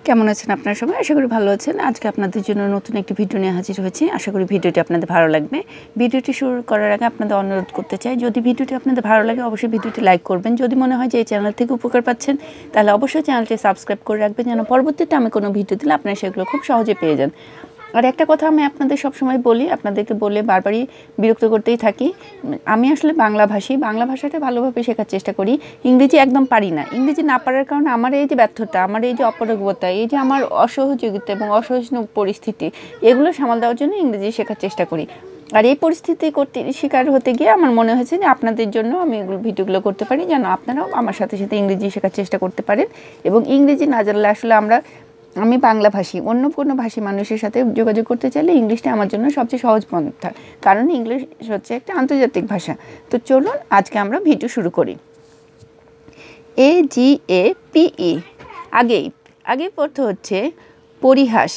কেমন আছেন আপনারা সবাই? আশা করি ভালো আছেন। আজকে আপনাদের জন্য নতুন একটি ভিডিও নিয়ে হাজির হয়েছি। আশা করি ভিডিওটি আপনাদের ভালো লাগবে। ভিডিওটি শুরু করার আগে আপনাদের অনুরোধ করতে চাই, যদি ভিডিওটি আপনাদের ভালো লাগে অবশ্যই ভিডিওটি লাইক করবেন। যদি মনে হয় যে এই চ্যানেল থেকে উপকার পাচ্ছেন তাহলে অবশ্যই চ্যানেলটি সাবস্ক্রাইব করে রাখবেন, যেন পরবর্তীতে আমি কোনো ভিডিও দিলে আপনারা সেগুলো খুব সহজে পেয়ে যান। আর একটা কথা আমি আপনাদের সবসময় বলি, আপনাদেরকে বলে বারবারই বিরক্ত করতেই থাকি, আমি আসলে বাংলাভাষী, বাংলা ভাষাটা ভালোভাবে শেখার চেষ্টা করি। ইংরেজি একদম পারি না। ইংরেজি না পারার কারণে আমার এই যে ব্যর্থতা, আমার এই যে অপারগতা, এই যে আমার অসহযোগিতা এবং অসহিষ্ণু পরিস্থিতি, এগুলো সামাল দেওয়ার জন্য ইংরেজি শেখার চেষ্টা করি। আর এই পরিস্থিতি শিকার হতে গিয়ে আমার মনে হয়েছে যে আপনাদের জন্য আমি এগুলো ভিডিওগুলো করতে পারি, যেন আপনারাও আমার সাথে সাথে ইংরেজি শেখার চেষ্টা করতে পারেন। এবং ইংরেজি না জানলে আসলে আমি বাংলাভাষী, অন্য কোনো ভাষী মানুষের সাথে যোগাযোগ করতে চাইলে ইংলিশটা আমার জন্য সবচেয়ে সহজ পন্থা, কারণ ইংলিশ হচ্ছে একটা আন্তর্জাতিক ভাষা। তো চলুন আজকে আমরা ভিডিও শুরু করি। AGAPE, আগে অর্থ হচ্ছে পরিহাস।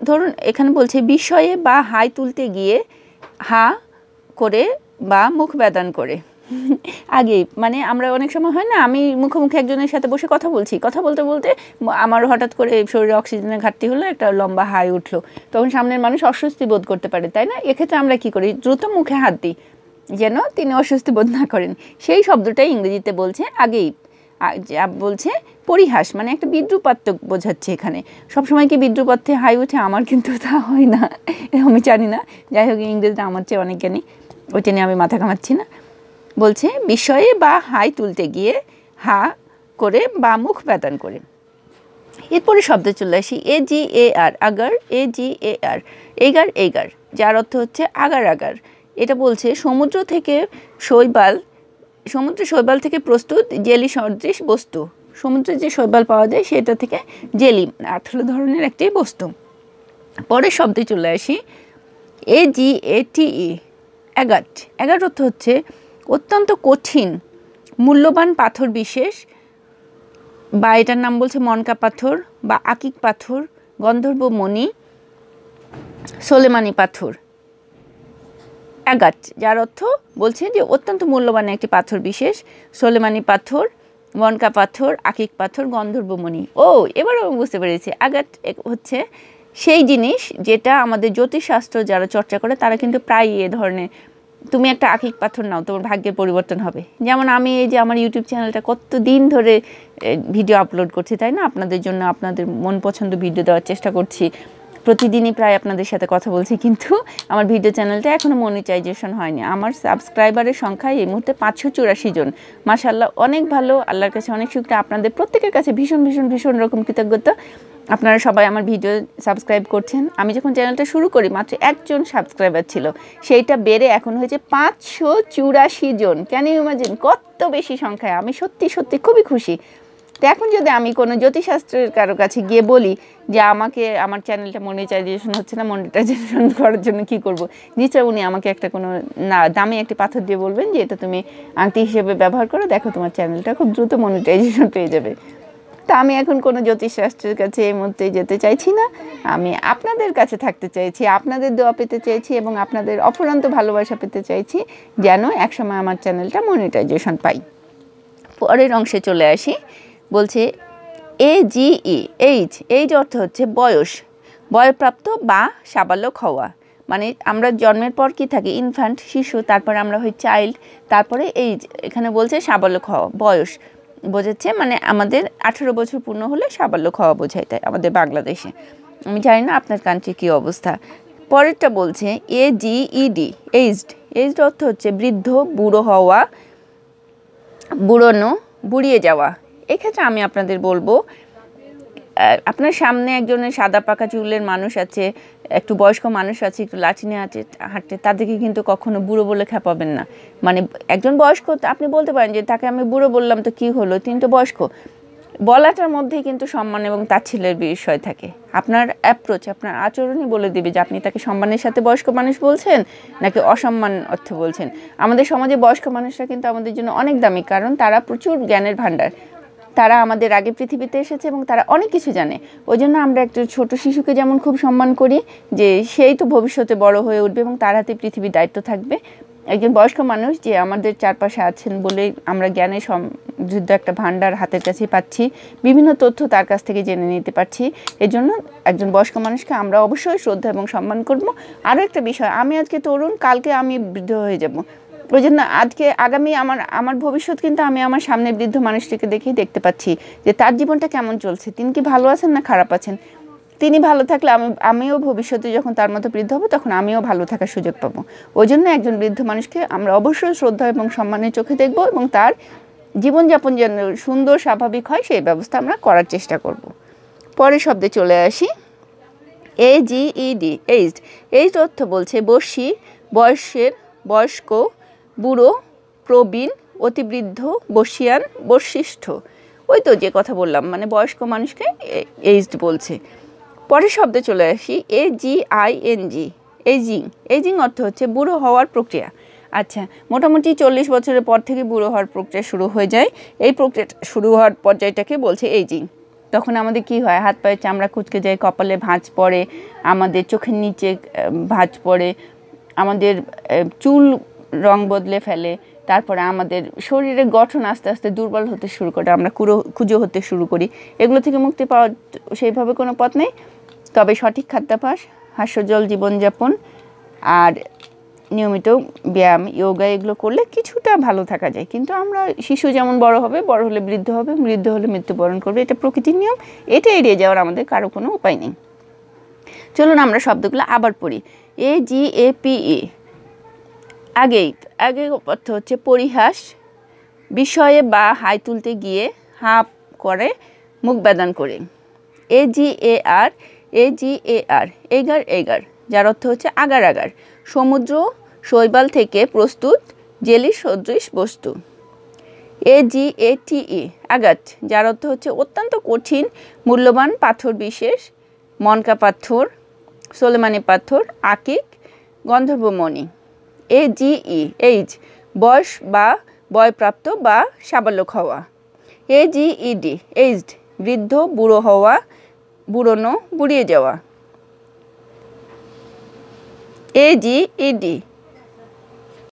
ধরুন এখানে বলছে বিস্ময়ে বা হাই তুলতে গিয়ে হা করে বা মুখ বেদান করে। আগেই মানে আমরা অনেক সময় হয় না, আমি মুখোমুখি একজনের সাথে বসে কথা বলতে বলতে আমার হঠাৎ করে শরীরে অক্সিজেনের ঘাটতি হলো, একটা লম্বা হাই উঠলো, তখন সামনের মানুষ অস্বস্তি বোধ করতে পারে, তাই না? এক্ষেত্রে আমরা কি করি, দ্রুত মুখে হাত দিই যেন তিনি অস্বস্তি বোধ না করেন। সেই শব্দটাই ইংরেজিতে বলছে আগেই, বলছে পরিহাস, মানে একটা বিদ্রুপাত্মক বোঝাচ্ছে। এখানে সবসময় কি বিদ্রুপাত্মে হাই উঠে? আমার কিন্তু তা হয় না, আমি জানি না। যাই হোক, ইংরেজিটা আমার চেয়ে অনেক জ্ঞানী, ওইটা নিয়ে আমি মাথা ঘামাচ্ছি না। বলছে বিস্ময়ে বা হাই তুলতে গিয়ে হা করে বা মুখ বেদান করে। এরপরে শব্দ চলে আসি AGAR, আগার। AGAR, এগার, যার অর্থ হচ্ছে আগার। এটা বলছে সমুদ্র শৈবাল থেকে প্রস্তুত জেলি সদৃশ বস্তু। সমুদ্রে যে শৈবাল পাওয়া যায় সেটা থেকে জেলি, আঠালো ধরনের একটি বস্তু। পরের শব্দে চলে আসি AGATE, অ্যাগাট অর্থ হচ্ছে অত্যন্ত কঠিন মূল্যবান পাথর বিশেষ, বা এটার নাম বলছে মনকা পাথর বা আকিক পাথর, গন্ধর্ব মণি, সোলেমানি পাথর। অ্যাগাট, যার অর্থ বলছে যে অত্যন্ত মূল্যবান একটি পাথর বিশেষ, সোলেমানি পাথর, মনকা পাথর, আকিক পাথর, গন্ধর্বমণি। এবার আমি বুঝতে পেরেছি, অ্যাগাট হচ্ছে সেই জিনিস যেটা আমাদের জ্যোতিষশাস্ত্র যারা চর্চা করে তারা কিন্তু প্রায় এ ধরনের, তুমি একটা আকিক পাথর নাও, তোমার ভাগ্যের পরিবর্তন হবে। যেমন আমি এই যে আমার ইউটিউব চ্যানেলটা কত দিন ধরে ভিডিও আপলোড করছি, তাই না? আপনাদের জন্য আপনাদের মন পছন্দ ভিডিও দেওয়ার চেষ্টা করছি, প্রতিদিনই প্রায় আপনাদের সাথে কথা বলছি, কিন্তু আমার ভিডিও চ্যানেলটা এখনও মনিটাইজেশন হয়নি। আমার সাবস্ক্রাইবারের সংখ্যা এই মুহূর্তে 584 জন। মাশাআল্লাহ, অনেক ভালো, আল্লাহর কাছে অনেক শুকরিয়া। আপনাদের প্রত্যেকের কাছে ভীষণ ভীষণ ভীষণ রকম কৃতজ্ঞতা। আপনারা সবাই আমার ভিডিও সাবস্ক্রাইব করছেন। আমি যখন চ্যানেলটা শুরু করি মাত্র 1 জন সাবস্ক্রাইবার ছিল, সেইটা বেড়ে এখন হয়েছে 584 জন। Can you imagine? কত বেশি সংখ্যায়! আমি সত্যি সত্যি খুবই খুশি। তো এখন যদি আমি কোনো জ্যোতিষশাস্ত্রের কারো কাছে গিয়ে বলি যে আমাকে আমার চ্যানেলটা মনিটাইজেশন হচ্ছে না, মনিটাইজেশন করার জন্য কি করব, নিশ্চয় উনি আমাকে একটা কোনো দামি একটি পাথর দিয়ে বলবেন যে এটা তুমি আংটি হিসেবে ব্যবহার করো, দেখো তোমার চ্যানেলটা খুব দ্রুত মনিটাইজেশন পেয়ে যাবে। তা আমি এখন কোনো জ্যোতিষশাস্ত্রের কাছে এই মুহূর্তে যেতে চাইছি না, আমি আপনাদের কাছে থাকতে চাইছি, আপনাদের দোয়া পেতে চাইছি এবং আপনাদের অফুরন্ত ভালোবাসা পেতে চাইছি, যেন একসময় আমার চ্যানেলটা মনিটাইজেশন পাই। পরের অংশে চলে আসি। বলছে AGE, এইজ অর্থ হচ্ছে বয়প্রাপ্ত বা সাবালক হওয়া। মানে আমরা জন্মের পর কি থাকি, ইনফ্যান্ট, শিশু, তারপরে আমরা হই চাইল্ড, তারপরে এইজ, এখানে বলছে সাবালক হওয়া, বয়স বোঝাচ্ছে, মানে আমাদের 18 বছর পূর্ণ হলে সাবালক হওয়া বোঝায়, তাই আমাদের বাংলাদেশে। আমি জানি না আপনার কান্ট্রি কী অবস্থা। পরেরটা বলছে AGED, এইজড অর্থ হচ্ছে বৃদ্ধ, বুড়ো হওয়া, বুড়িয়ে যাওয়া। এক্ষেত্রে আমি আপনাদের বলবো, আপনার সামনে একজনের সাদা পাকা চুলের মানুষ আছে, একটু বয়স্ক মানুষ আছে, একটু লাঠি নিয়ে হাঁটতে, তাদেরকে কিন্তু কখনো বুড়ো বলে খেপাবেন না। মানে একজন বয়স্ক, আপনি বলতে পারেন যে তাকে আমি বুড়ো বললাম তো কি হলো, তিনি তো বয়স্ক। বলাটার মধ্যেই কিন্তু সম্মান এবং তাচ্ছিল্যের বিষয় থাকে। আপনার অ্যাপ্রোচ, আপনার আচরণই বলে দিবে যে আপনি তাকে সম্মানের সাথে বয়স্ক মানুষ বলছেন নাকি অসম্মান অর্থে বলছেন। আমাদের সমাজে বয়স্ক মানুষরা কিন্তু আমাদের জন্য অনেক দামি, কারণ তারা প্রচুর জ্ঞানের ভাণ্ডার, তারা আমাদের আগে পৃথিবীতে এসেছে এবং তারা অনেক কিছু জানে। ওই জন্য আমরা একটা ছোট শিশুকে যেমন খুব সম্মান করি, যে সেই তো ভবিষ্যতে বড় হয়ে উঠবে এবং তার হাতে পৃথিবীর দায়িত্ব থাকবে, একজন বয়স্ক মানুষ যে আমাদের চারপাশে আছেন বলে আমরা জ্ঞানের সমৃদ্ধ একটা ভাণ্ডার হাতের কাছে পাচ্ছি, বিভিন্ন তথ্য তার কাছ থেকে জেনে নিতে পারছি। এজন্য একজন বয়স্ক মানুষকে আমরা অবশ্যই শ্রদ্ধা এবং সম্মান করব। আরও একটা বিষয়, আমি আজকে তরুণ, কালকে আমি বৃদ্ধ হয়ে যাব। ওই জন্য আজকে আগামী আমার ভবিষ্যৎ কিন্তু আমি আমার সামনে বৃদ্ধ মানুষটিকে দেখেই দেখতে পাচ্ছি যে তার জীবনটা কেমন চলছে, তিনি কি ভালো আছেন না খারাপ আছেন। তিনি ভালো থাকলে আমিও ভবিষ্যতে যখন তার মতো বৃদ্ধ হব তখন আমিও ভালো থাকার সুযোগ পাবো। ওই জন্য একজন বৃদ্ধ মানুষকে আমরা অবশ্যই শ্রদ্ধা এবং সম্মানের চোখে দেখব এবং তার জীবনযাপন যেন সুন্দর স্বাভাবিক হয় সেই ব্যবস্থা আমরা করার চেষ্টা করব। পরের শব্দে চলে আসি, AGED, এইজড। এইজড অর্থ বলছে বয়সী, বয়স্ক, বুড়ো, প্রবীণ, অতিবৃদ্ধ, বর্ষিয়ান, বর্ষিষ্ঠ। ওই তো যে কথা বললাম, মানে বয়স্ক মানুষকে এইজড বলছে। পরের শব্দে চলে আসি, AGING, এজিং। এজিং অর্থ হচ্ছে বুড়ো হওয়ার প্রক্রিয়া। আচ্ছা, মোটামুটি 40 বছরের পর থেকে বুড়ো হওয়ার প্রক্রিয়া শুরু হয়ে যায়। এই প্রক্রিয়া শুরু হওয়ার পর্যায়টাকে বলছে এজিং। তখন আমাদের কি হয়, হাত পায়ের চামড়া কুঁচকে যায়, কপালে ভাঁজ পড়ে, আমাদের চোখের নিচে ভাঁজ পড়ে, আমাদের চুল রং বদলে ফেলে, তারপরে আমাদের শরীরের গঠন আস্তে আস্তে দুর্বল হতে শুরু করে, আমরা কুঁজো হতে শুরু করি। এগুলো থেকে মুক্তি পাওয়ার সেইভাবে কোনো পথ নেই, তবে সঠিক খাদ্যাভ্যাস, হাস্যজ্জ্বল জীবনযাপন আর নিয়মিত ব্যায়াম, যোগা এগুলো করলে কিছুটা ভালো থাকা যায়। কিন্তু আমরা শিশু যেমন বড় হবে, বড় হলে বৃদ্ধ হবে, বৃদ্ধ হলে মৃত্যুবরণ করবে, এটা প্রকৃতির নিয়ম। এটা এড়িয়ে যাওয়ার আমাদের কারো কোনো উপায় নেই। চলুন আমরা শব্দগুলো আবার পড়ি। AGAPE, আগে অর্থ হচ্ছে পরিহাস, বিষয়ে বা হাই তুলতে গিয়ে হাঁপ করে, মুখ বেদান করে। AGAR, এগার, যার অর্থ হচ্ছে আগার, সমুদ্র শৈবাল থেকে প্রস্তুত জেলি সদৃশ বস্তু। AGATE, আগাত, যার অর্থ হচ্ছে অত্যন্ত কঠিন মূল্যবান পাথর বিশেষ, মনকা পাথর, সোলেমানি পাথর, আকিক, গন্ধর্বমণি। AGE, এইজ, বয়স বা বয়প্রাপ্ত বা সাবালক হওয়া। AGED, এইজড, বৃদ্ধ, বুড়ো হওয়া, বুড়োনো, বুড়িয়ে যাওয়া। AGED,